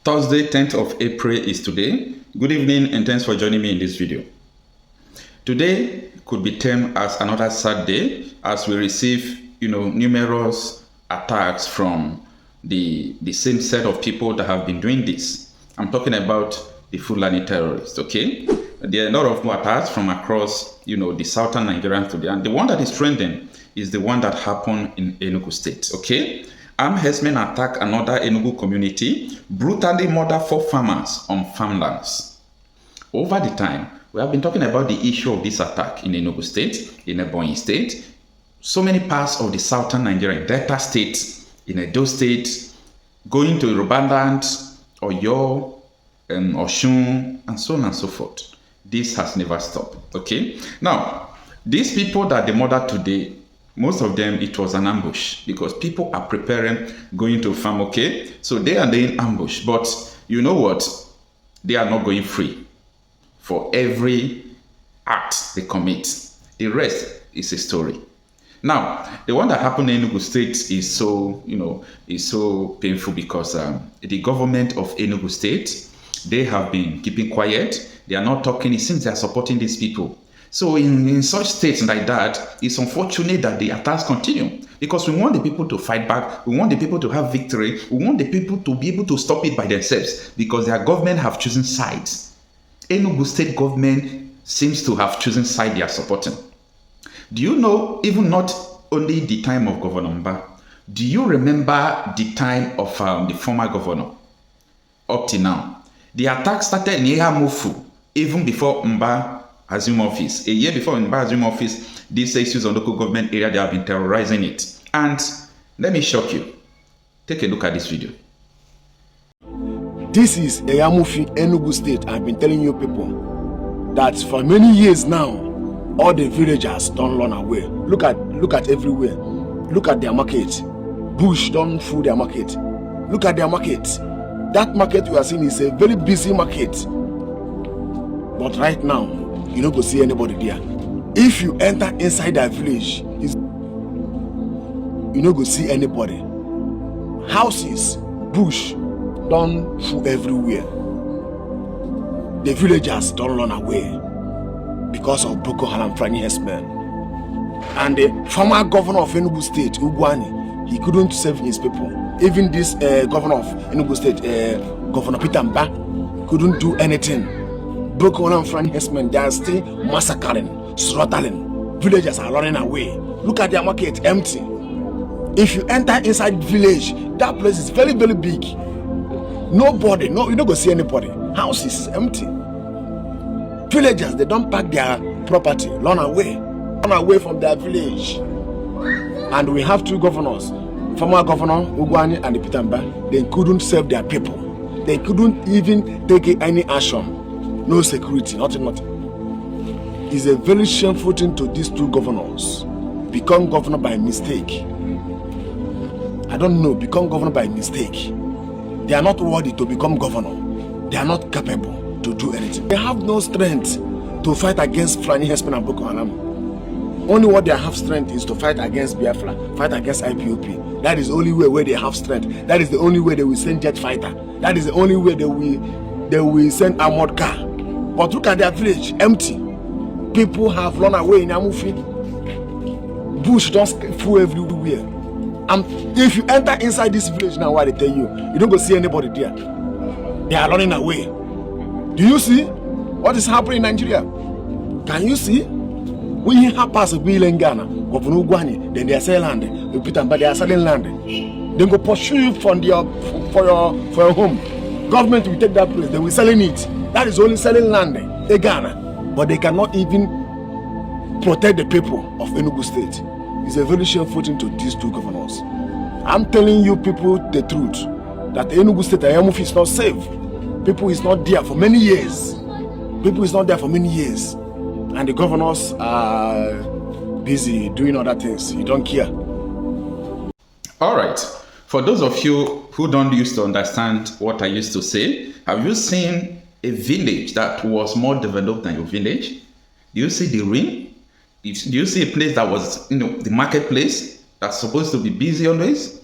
Thursday, 10th of April is today. Good evening and thanks for joining me in this video. Today could be termed as another sad day as we receive, numerous attacks from the same set of people that have been doing this. I'm talking about the Fulani terrorists, okay? There are a lot of more attacks from across, the southern Nigerian today. And the one that is trending is the one that happened in Enugu state, okay? Armed herdsmen attack another Enugu community, brutally murder 4 farmers on farmlands. Over the time, we have been talking about the issue of this attack in Enugu state, in Ebonyi state, so many parts of the southern Nigeria, Delta state, in Edo state, going to Yorubaland, Oyo, Oshun, and so on and so forth. This has never stopped, okay? Now, these people that they murdered today, most of them, it was an ambush because people are preparing, going to farm, okay? So they are in ambush, but you know what? They are not going free for every act they commit. The rest is a story. Now, the one that happened in Enugu state is so painful because the government of Enugu state, they have been keeping quiet. They are not talking. It seems they are supporting these people. So in such states like that, it's unfortunate that the attacks continue because we want the people to fight back. We want the people to have victory. We want the people to be able to stop it by themselves because their government have chosen sides. Enugu state government seems to have chosen side they are supporting. Do you know, even not only the time of Governor Mba, do you remember the time of the former governor up to now? The attack started in Ehamufu even before Mba assume office. A year before Mba assume office, these issues on local government area, they have been terrorizing it. And let me shock you. Take a look at this video. This is Ehamufu, Enugu state. I've been telling you people that for many years now, all the villagers don't run away. Look at everywhere. Look at their market. Bush don't fool their market. Look at their market. That market you are seeing is a very busy market. But right now, you don't go see anybody there. If you enter inside that village, you don't go see anybody. Houses, bush, don't fool everywhere. The villagers don't run away because of Boko Haram Fulani herdsmen. And the former governor of Enugu state, Ugwani, he couldn't save his people. Even this governor of Enugu state, Governor Peter Mba, couldn't do anything. Boko Haram Fulani herdsmen, they are still massacring, slaughtering. Villagers are running away. Look at their market, empty. If you enter inside the village, that place is very, very big. Nobody, you don't go see anybody. House is empty. Villagers, they don't pack their property, run away from their village. And we have 2 governors, former governor Ugwani and Peter Mba. They couldn't save their people. They couldn't even take any action. No security, nothing. It's a very shameful thing to these 2 governors. Become governor by mistake. I don't know, become governor by mistake. They are not worthy to become governor. They are not capable to do anything. They have no strength to fight against Fulani herdsmen and Boko Haram. Only what they have strength is to fight against Biafra, fight against IPOP. That is the only way where they have strength. That is the only way they will send jet fighter. That is the only way they will send armored car. But look at their village, empty. People have run away in Amufi. Bush don't fool everywhere. And if you enter inside this village now, what they tell you, you don't go see anybody there. They are running away. Do you see what is happening in Nigeria? Can you see? When you have passed a bill in Ghana, then they are selling land. They are selling land. They go pursue you from for your home. Government will take that place. They will selling it. That is only selling land in Ghana. But they cannot even protect the people of Enugu state. It's a very shameful thing to these 2 governors. I'm telling you people the truth that Enugu state Ehamufu is not safe. People is not there for many years. And the governors are busy doing other things. You don't care. All right. For those of you who don't used to understand what I used to say, have you seen a village that was more developed than your village? Do you see the ring? Do you see a place that was, the marketplace that's supposed to be busy always?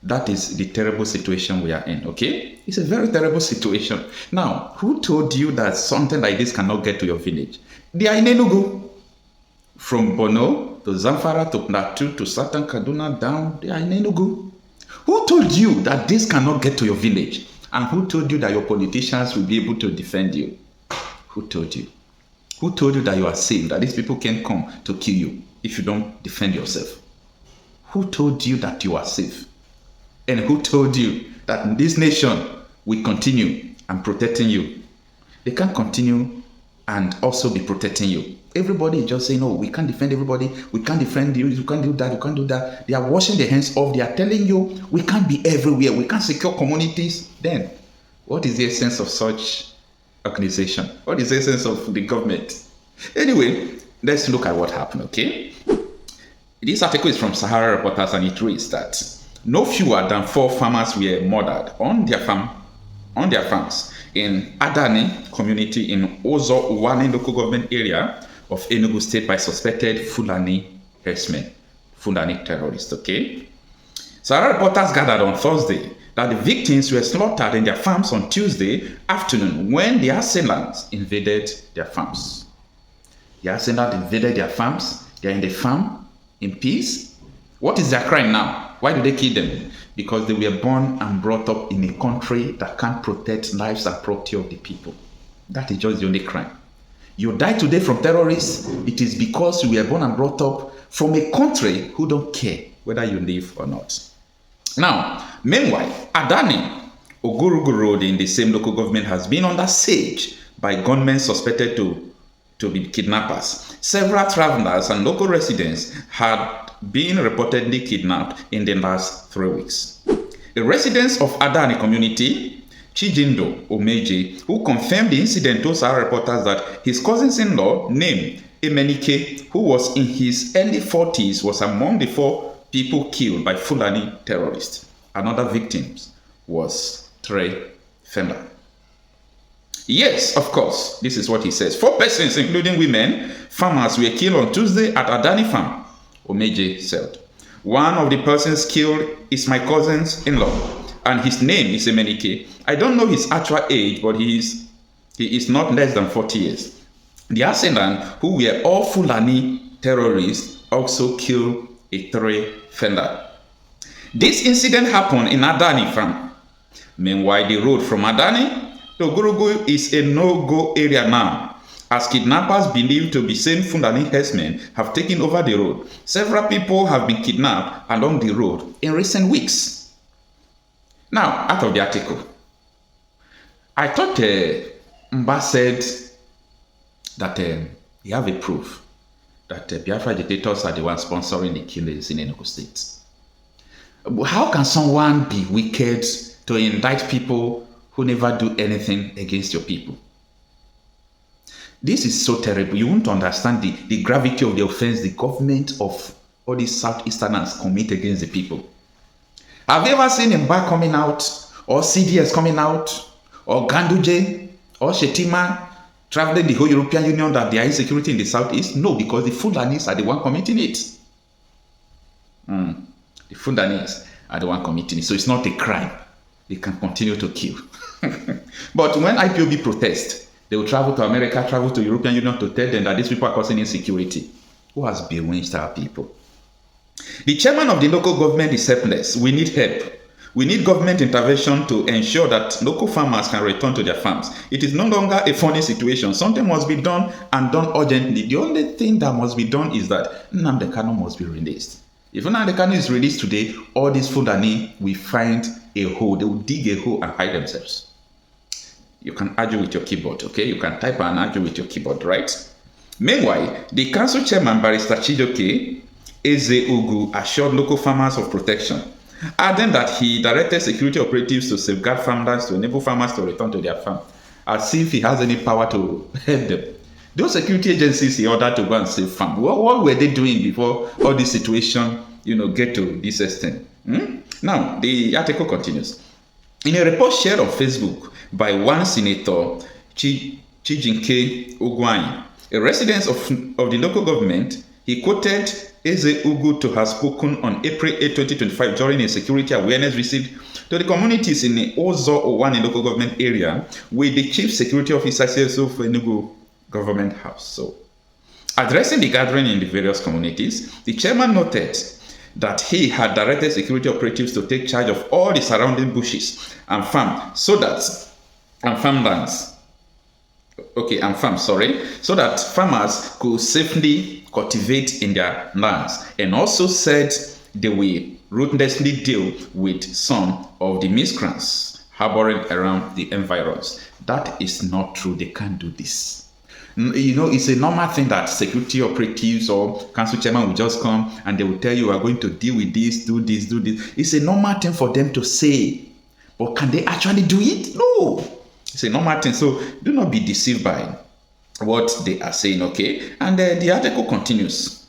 That is the terrible situation we are in, okay? It's a very terrible situation. Now, who told you that something like this cannot get to your village? They are in Enugu. From Borno to Zamfara to Plateau to Southern Kaduna down, they are in Enugu. Who told you that this cannot get to your village? And who told you that your politicians will be able to defend you? Who told you? Who told you that you are safe, that these people can come to kill you if you don't defend yourself? Who told you that you are safe? And who told you that this nation will continue and protecting you? They can't continue and also be protecting you. Everybody is just saying, no, we can't defend everybody. We can't defend you. You can't do that. You can't do that. They are washing their hands off. They are telling you, we can't be everywhere. We can't secure communities. Then, what is the essence of such organization? What is the essence of the government? Anyway, let's look at what happened, okay? This article is from SaharaReporters, and it reads that no fewer than 4 farmers were murdered on their farms in Adani community in Ozo Uwani local government area of Enugu state by suspected Fulani herdsmen, Fulani terrorists, okay? SaharaReporters gathered on Thursday that the victims were slaughtered in their farms on Tuesday afternoon when the assailants invaded their farms. The assailants invaded their farms. They are in the farm in peace. What is their crime now? Why do they kill them? Because they were born and brought up in a country that can't protect lives and property of the people. That is just the only crime. You die today from terrorists, it is because you were born and brought up from a country who don't care whether you live or not. Now, meanwhile, Adani, Ogurugu Road in the same local government has been under siege by gunmen suspected to be kidnappers. Several travelers and local residents had been reportedly kidnapped in the last 3 weeks. The residents of Adani community, Chijindu Omeje, who confirmed the incident to SaharaReporters that his cousin-in-law named Emenike, who was in his early 40s, was among the 4 people killed by Fulani terrorists. Another victim was Terrørists. Yes, of course, this is what he says. 4 persons, including women, farmers, were killed on Tuesday at Adani farm, Omeje said. One of the persons killed is my cousin's-in-law, and his name is Emenike. I don't know his actual age, but he is not less than 40 years. The assailants, who were all Fulani terrorists, also killed a Terrørists. This incident happened in Adani farm. Meanwhile, the road from Adani to Ogurugu is a no-go area now, as kidnappers believed to be same Fulani herdsmen have taken over the road. Several people have been kidnapped along the road in recent weeks. Now, out of the article, I thought Mba said that he have a proof that Biafra agitators are the ones sponsoring the killings in Enugu State. How can someone be wicked to indict people who never do anything against your people? This is so terrible. You won't understand the gravity of the offense the government of all these Southeasterners commit against the people. Have you ever seen Mba coming out, or CDS coming out, or Ganduje, or Shetima traveling the whole European Union that there is insecurity in the Southeast? No, because the Fulanis are the one committing it. The Fulanis are the one committing it. So it's not a crime. They can continue to kill. But when IPOB protest, they will travel to America, travel to European Union to tell them that these people are causing insecurity. Who has bewitched our people? The chairman of the local government is helpless. We need help. We need government intervention to ensure that local farmers can return to their farms. It is no longer a funny situation. Something must be done, and done urgently. The only thing that must be done is that Nnamdi Kanu must be released. If Nnamdi Kanu is released today, all these Fulani will find a hole. They will dig a hole and hide themselves. You can argue with your keyboard, okay? You can type and argue with your keyboard, right? Meanwhile, the council chairman, Barrister Chijindu Omeje, assured local farmers of protection, adding that he directed security operatives to safeguard farmlands to enable farmers to return to their farm, as if he has any power to help them. Those security agencies he ordered to go and save farm, what were they doing before all this situation, get to this extent? Now, the article continues. In a report shared on Facebook by one senator, Chijindu Omeje, a resident of the local government, he quoted Eze Ugu to have spoken on April 8, 2025 during a security awareness visit to the communities in the Ozo Owane local government area with the chief security officers of Enugu government house. So, addressing the gathering in the various communities, the chairman noted that he had directed security operatives to take charge of all the surrounding bushes and farmlands, so that farmers could safely cultivate in their lands, and also said they will ruthlessly deal with some of the miscreants harboring around the environs. That is not true. They can't do this. It's a normal thing that security operatives or council chairman will just come and they will tell you, we are going to deal with this, do this, do this. It's a normal thing for them to say. But can they actually do it? No. It's a normal thing. So do not be deceived by what they are saying, okay? And the article continues.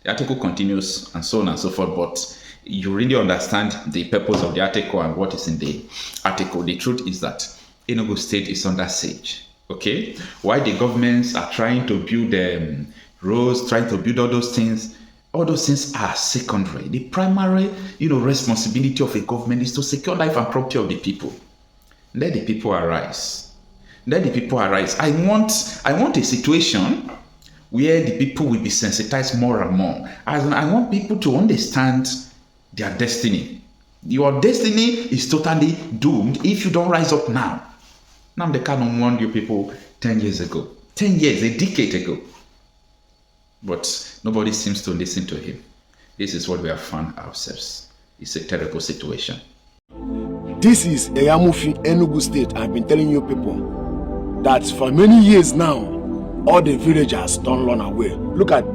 The article continues and so on and so forth. But you really understand the purpose of the article and what is in the article. The truth is that Enugu State is under siege. Okay, why the governments are trying to build roads, trying to build all those things are secondary. The primary, responsibility of a government is to secure life and property of the people. Let the people arise. Let the people arise. I want a situation where the people will be sensitized more and more. I want people to understand their destiny. Your destiny is totally doomed if you don't rise up now. Nnamdi Kanu warned you people 10 years ago. 10 years, a decade ago. But nobody seems to listen to him. This is what we have found ourselves. It's a terrible situation. This is Eyamufi, Enugu State. I've been telling you people that for many years now, all the villagers don't run away. Look at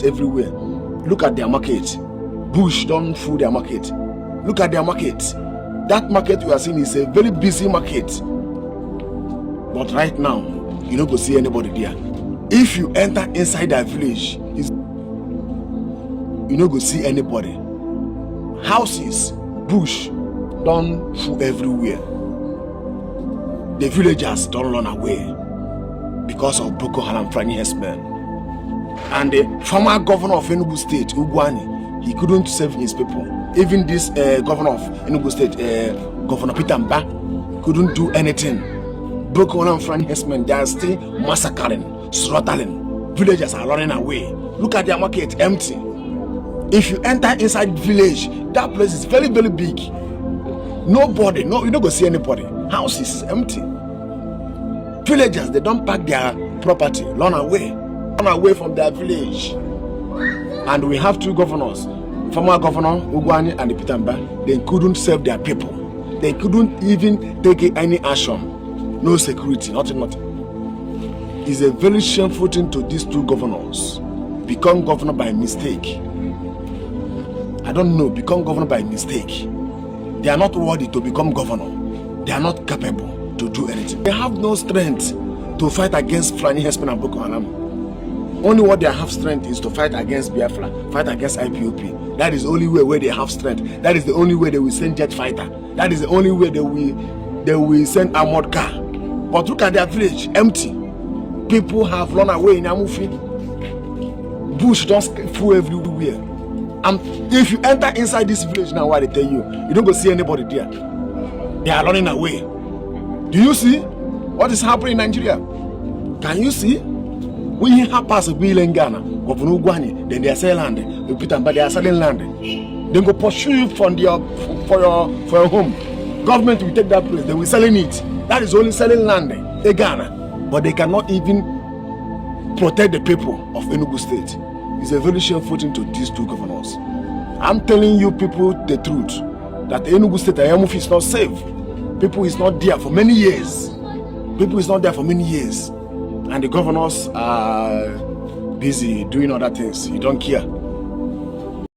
everywhere. Look at their market. Bush don't fool their market. Look at their market. That market we are seeing is a very busy market. But right now, you don't go see anybody there. If you enter inside that village, you don't go see anybody. Houses, bush, don't fool everywhere. The villagers don't run away because of Boko Haram Fulani herdsmen. And the former governor of Enugu State, Ugwani, he couldn't save his people. Even this governor of Enugu State, Governor Peter Mba, couldn't do anything. Boko Haram Fulani herdsmen, they are still massacring, slaughtering. Villagers are running away. Look at their market, empty. If you enter inside the village, that place is very, very big. Nobody, you don't go see anybody. Houses empty. Villagers, they don't pack their property, run away from their village. And we have two governors, former governor Ugwani and Peter Mba. They couldn't save their people. They couldn't even take any action. No security, nothing. It's a very shameful thing to these two governors. Become governor by mistake. I don't know, become governor by mistake. They are not worthy to become governor. They are not capable to do anything. They have no strength to fight against Fulani herdsmen and Boko Haram. Only what they have strength is to fight against Biafra, fight against IPOP. That is the only way where they have strength. That is the only way they will send jet fighter. That is the only way they will send armored car. But look at their village, empty. People have run away in Amufi. Bush don't fool everywhere. And if you enter inside this village now, what they tell you, you don't go see anybody there. They are running away. Do you see what is happening in Nigeria? Can you see? When you have passed a bill in Ghana, Governor Ugwani, then they are selling land. You put them, but they are selling land. They go pursue you for your home. Government will take that place. They will selling it. That is only selling land in Ghana. But they cannot even protect the people of Enugu State. It's a very shameful thing to these two governors. I'm telling you people the truth, that Enugu State Ayamufi is not safe. People is not there for many years. And the governors are busy doing other things. You don't care.